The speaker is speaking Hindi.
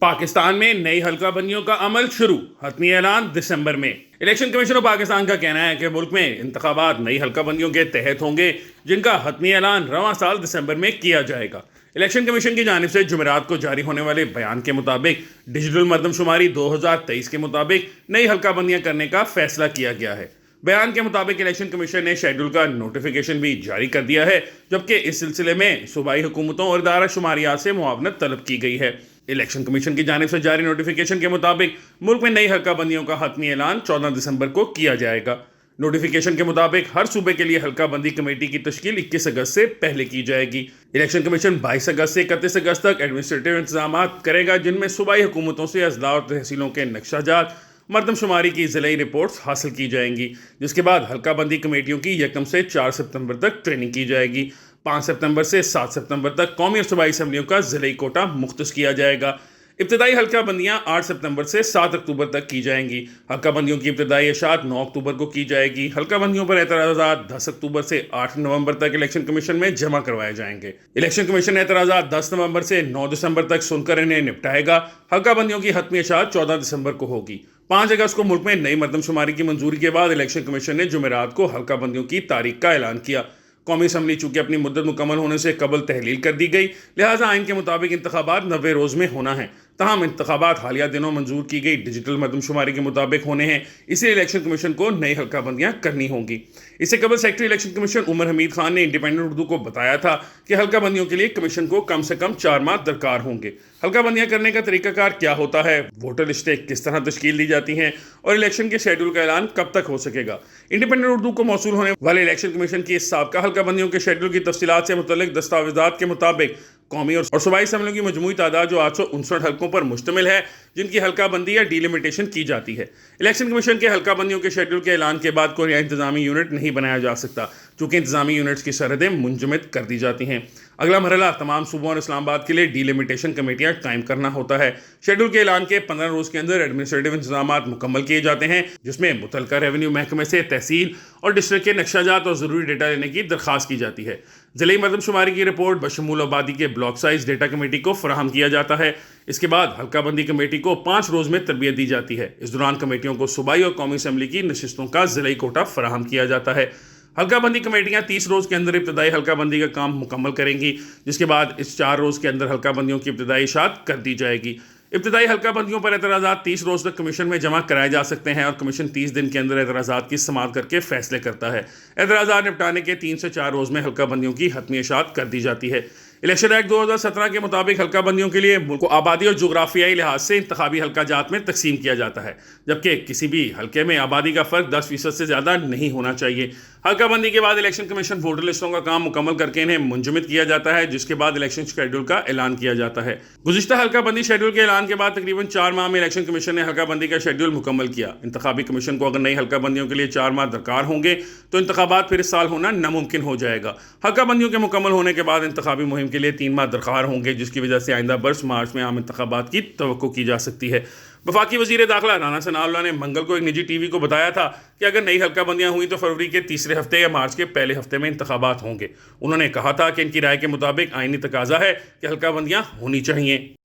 पाकिस्तान में नई हल्का बंदियों का अमल शुरू, हतमी ऐलान दिसंबर में। इलेक्शन कमीशन ऑफ पाकिस्तान का कहना है कि मुल्क में इंतखाबात नई हल्का बंदियों के तहत होंगे, जिनका हतमी ऐलान रवां साल दिसंबर में किया जाएगा। इलेक्शन कमीशन की जानिब से जुमेरात को जारी होने वाले बयान के मुताबिक डिजिटल मरदमशुमारी 2023 के मुताबिक नई हल्का बंदियां करने का फैसला किया गया है। बयान के मुताबिक इलेक्शन कमीशन ने शेड्यूल का नोटिफिकेशन भी जारी कर दिया है, जबकि इस सिलसिले में सूबाई हुकूमतों और इदारा शुमारियात से मुआवनत तलब की गई है। इलेक्शन कमीशन की जानिब से जारी नोटिफिकेशन के मुताबिक मुल्क में नई हल्का बंदियों का हतमी ऐलान 14 दिसंबर को किया जाएगा। नोटिफिकेशन के मुताबिक हर सूबे के लिए हल्का बंदी कमेटी की तश्कील 21 अगस्त से पहले की जाएगी। इलेक्शन कमीशन 22 अगस्त से 31 अगस्त तक एडमिनिस्ट्रेटिव इंतजाम करेगा, जिनमें सूबाई हुकूमतों से अजला और तहसीलों के नक्शाजात, मरदमशुमारी की ज़िलाई रिपोर्ट्स हासिल की जाएंगी, जिसके बाद हल्का बंदी कमेटियों की 1 से 4 सितंबर तक ट्रेनिंग की जाएगी। 5 सितंबर से 7 सितंबर तक कौमी और सूबाई असम्बलियों का ज़िलाई कोटा मुख्तस किया जाएगा। इब्तदाई हल्का बंदियाँ 8 सितंबर से 7 अक्टूबर तक की जाएंगी। हल्का बंदियों की इब्तदाई इशात 9 अक्टूबर को की जाएगी। हल्का बंदियों पर एतराज़ात 10 अक्टूबर से 8 नवंबर तक इलेक्शन कमीशन में जमा करवाए जाएंगे। इलेक्शन कमीशन एतराज़ात 10 नवंबर से 9 दिसंबर तक सुनकर इन्हें निपटाएगा। हल्का बंदियों की हतमी इशात 14 दिसंबर को होगी। 5 अगस्त को मुल्क में नई मरदमशुमारी की मंजूरी के बाद इलेक्शन कमीशन ने जुमेरात को हल्का बंदियों की तारीख का ऐलान किया। कौमी असम्बली चूंकि अपनी मुद्दत मुकम्मल होने से कबल तहलील कर दी गई, लिहाजा आइन के मुताबिक इंतखाबात 90 रोज़ में होना है। तमाम इंतखाबात हालिया दिनों मंजूर की गई डिजिटल मरदमशुमारी के मुताबिक होने हैं, इसलिए इलेक्शन कमीशन को नई हल्का बंदियाँ करनी होंगी। इससे कबल secretary election commission Umar Hamid Khan ने इंडिपेंडेंट उर्दू को बताया था कि हल्का बंदियों के लिए कमीशन को कम से कम 4 माह दरकार होंगे। हल्का बंदियाँ करने का तरीकाकार क्या होता है, वोटर लिस्टें किस तरह तश्कील दी जाती हैं और इलेक्शन के शेड्यूल का ऐलान कब तक हो सकेगा। इंडिपेंडेंट उर्दू को मौसूल होने वाले इलेक्शन कमीशन की इस साबका हल्का बंदियों के शेड्यूल की तफसीलात से मुतल्लिक दस्तावेजात के मुताबिक कौमी और सूबाई असम्बलियों की मजमूई तादाद जो 859 हल्कों पर मुश्तमिल है, जिनकी हल्का बंदी या डिलिमिटेशन की जाती है। इलेक्शन कमीशन के हल्का बंदियों के शेड्यूल के ऐलान के बाद कोई इंतजामी यूनिट नहीं बनाया जा सकता, चूंकि इंतजामी यूनिट्स की सरहदें मुंजमद कर दी जाती हैं। अगला मरहला तमाम सूबों और इस्लामाबाद के लिए डिलिमिटेशन कमेटियां कायम करना होता है। शेड्यूल के ऐलान के 15 रोज़ के अंदर एडमिनिस्ट्रेटिव इंतजाम मुकम्मल किए जाते हैं, जिसमें मुतलका रेवेन्यू महकमे से तहसील और डिस्ट्रिक्ट के नक्शाजात और ज़रूरी डेटा लेने की दरख्वास्त की जाती है। ज़िले मरदमशुमारी की रिपोर्ट बशमूल आबादी के ब्लॉक साइज डेटा कमेटी को फराहम किया जाता है। इसके बाद हल्का बंदी कमेटी को 5 रोज़ में तरबियत दी जाती है। इस दौरान कमेटियों को सूबाई और कौमी असम्बली की नशिस्तों का ज़िलाई कोटा फराहम किया जाता है। हल्का बंदी कमेटियां 30 रोज़ के अंदर इब्तदाई हल्का बंदी का काम मुकम्मल करेंगी, जिसके बाद इस 4 रोज़ के अंदर हल्का बंदियों की इब्तदाई इशात कर दी जाएगी। इब्तदाई हल्का बंदियों पर एतराज़ात 30 रोज़ तक कमीशन में जमा कराए जा सकते हैं और कमीशन 30 दिन के अंदर एतराज़ात की समाअत करके फैसले करता है। एतराज़ात निपटाने के 3 से 4 रोज़ में हल्का बंदियों की हतमी इशात कर दी जाती है। इलेक्शन एक्ट 2017 के मुताबिक हल्का बंदियों के लिए मुल्क को आबादी और जोग्राफियाई लिहाज से इंतखाबी हल्का जात में तकसीम किया जाता है, जबकि किसी भी हल्के में आबादी का फ़र्क 10% से ज़्यादा नहीं होना चाहिए। हल्का बंदी के बाद इलेक्शन कमीशन वोटर लिस्टों का काम मुकम्मल करके इन्हें मुंजमद किया जाता है, जिसके बाद इलेक्शन शेड्यूल का ऐलान किया जाता है। गुज़िश्ता हल्का बंदी शेड्यूल के ऐलान के बाद तकरीबन 4 माह में इलेक्शन कमीशन ने हल्का बंदी का शेड्यूल मुकम्मल किया। इंतखाबी कमीशन को अगर नई हल्का बंदियों के लिए 4 माह दरकार होंगे तो इंतखाबात फिर इस साल होना नामुमकिन हो जाएगा। हल्का बंदियों के मुकम्मल होने के बाद इंतखाबी मुहिम के लिए 3 माह दरकार होंगे, जिसकी वजह से आइंदा बरस मार्च में आम इंतखाबात की तवक्को की जा सकती है। वफाकी वज़ीर दाखिला राना सनाउल्लाह ने मंगल को एक निजी टीवी को बताया था कि अगर नई हल्का बंदियाँ हुई तो फरवरी के तीसरे हफ्ते या मार्च के पहले हफ्ते में इंतखाबात होंगे। उन्होंने कहा था कि इनकी राय के मुताबिक आइनी तकाजा है कि हल्का बंदियाँ होनी चाहिए।